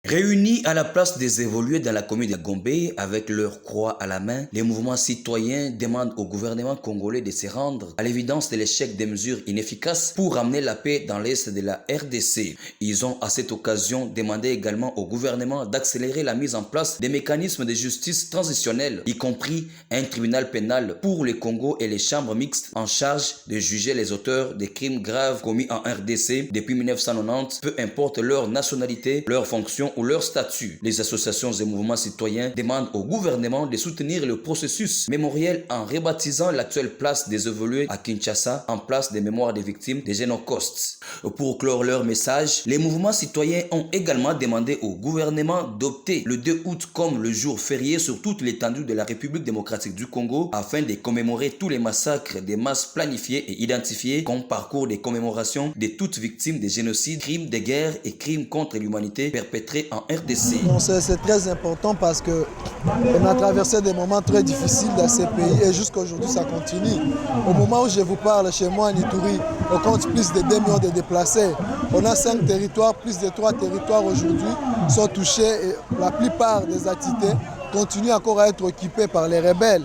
Réunis à la place des évolués dans la commune de Gombe, avec leur croix à la main, les mouvements citoyens demandent au gouvernement congolais de se rendre à l'évidence de l'échec des mesures inefficaces pour ramener la paix dans l'est de la RDC. Ils ont à cette occasion demandé également au gouvernement d'accélérer la mise en place des mécanismes de justice transitionnelle, y compris un tribunal pénal pour le Congo et les chambres mixtes en charge de juger les auteurs des crimes graves commis en RDC depuis 1990, peu importe leur nationalité, leur fonction ou leur statut. Les associations et mouvements citoyens demandent au gouvernement de soutenir le processus mémoriel en rebaptisant l'actuelle place des évolués à Kinshasa en place des mémoires des victimes des génocosts. Pour clore leur message, les mouvements citoyens ont également demandé au gouvernement d'opter le 2 août comme le jour férié sur toute l'étendue de la République démocratique du Congo afin de commémorer tous les massacres des masses planifiés et identifiés comme parcours de commémoration de toutes victimes des génocides, crimes de guerre et crimes contre l'humanité perpétrés en RDC. C'est très important parce qu'on a traversé des moments très difficiles dans ces pays et jusqu'à aujourd'hui ça continue. Au moment où je vous parle, chez moi en Ituri, on compte plus de 2 millions de déplacés. On a 5 territoires, plus de 3 territoires aujourd'hui sont touchés et la plupart des entités continuent encore à être occupées par les rebelles.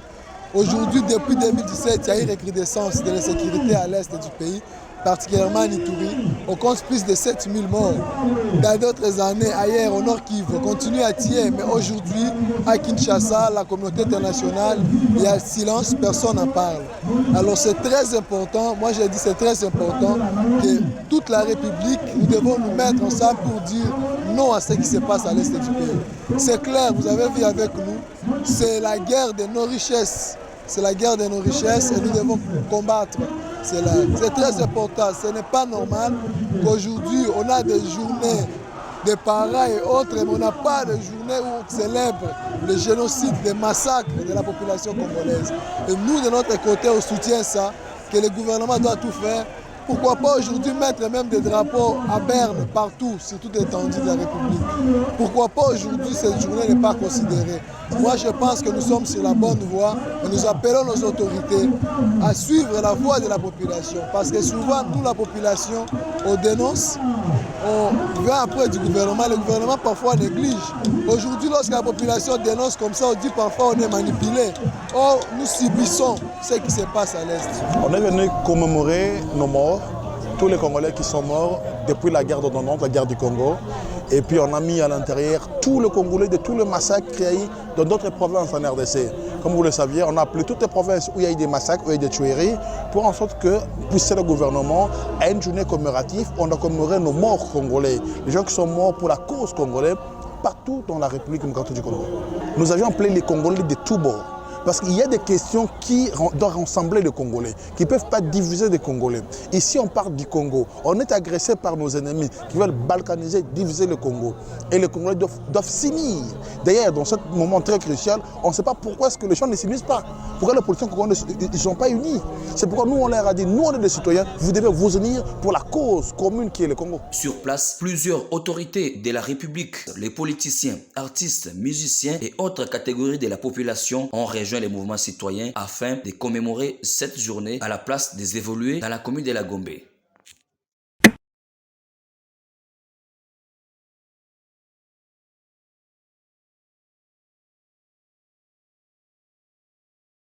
Aujourd'hui, depuis 2017, il y a une recrudescence de l'insécurité à l'est du pays, particulièrement en Ituri. On compte plus de 7000 morts. Dans d'autres années, ailleurs, au Nord Kivu, on continue à tirer. Mais aujourd'hui, à Kinshasa, la communauté internationale, il y a silence, personne n'en parle. Alors c'est très important, moi j'ai dit c'est très important que toute la République, nous devons nous mettre ensemble pour dire non à ce qui se passe à l'est du pays. C'est clair, vous avez vu avec nous, c'est la guerre de nos richesses. C'est la guerre de nos richesses et nous devons combattre cela. C'est très important. Ce n'est pas normal qu'aujourd'hui on a des journées de parents et autres, mais on n'a pas de journée où on célèbre le génocide, les massacres de la population congolaise. Et nous, de notre côté, on soutient ça, que le gouvernement doit tout faire. Pourquoi pas aujourd'hui mettre même des drapeaux à Berne, partout, sur toute l'étendue de la République. Pourquoi pas aujourd'hui cette journée n'est pas considérée. Moi je pense que nous sommes sur la bonne voie et nous appelons nos autorités à suivre la voie de la population. Parce que souvent, nous la population, on dénonce, on vient après du gouvernement, le gouvernement parfois néglige. Aujourd'hui, lorsque la population dénonce comme ça, on dit parfois on est manipulé. Or, nous subissons ce qui se passe à l'Est. On est venu commémorer nos morts, tous les Congolais qui sont morts depuis la guerre de 90, la guerre du Congo. Et puis on a mis à l'intérieur tous les Congolais de tous les massacres qu'il y a eu dans d'autres provinces en RDC. Comme vous le saviez, on a appelé toutes les provinces où il y a eu des massacres, où il y a eu des tueries, pour en sorte que, puisque le gouvernement a une journée commémorative, on a commémoré nos morts congolais, les gens qui sont morts pour la cause congolaise, partout dans la République démocratique du Congo. Nous avions appelé les Congolais de tous bords. Parce qu'il y a des questions qui doivent rassembler les Congolais, qui ne peuvent pas diviser les Congolais. Ici, on parle du Congo. On est agressé par nos ennemis qui veulent balkaniser, diviser le Congo. Et les Congolais doivent s'unir. D'ailleurs, dans ce moment très crucial, on ne sait pas pourquoi est-ce que les gens ne s'unissent pas. Pourquoi les politiciens congolais ne sont pas unis. C'est pourquoi nous, on leur a dit, nous, on est des citoyens, vous devez vous unir pour la cause commune qui est le Congo. Sur place, plusieurs autorités de la République, les politiciens, artistes, musiciens et autres catégories de la population ont rejoint les mouvements citoyens afin de commémorer cette journée à la place des évolués dans la commune de la Gombe.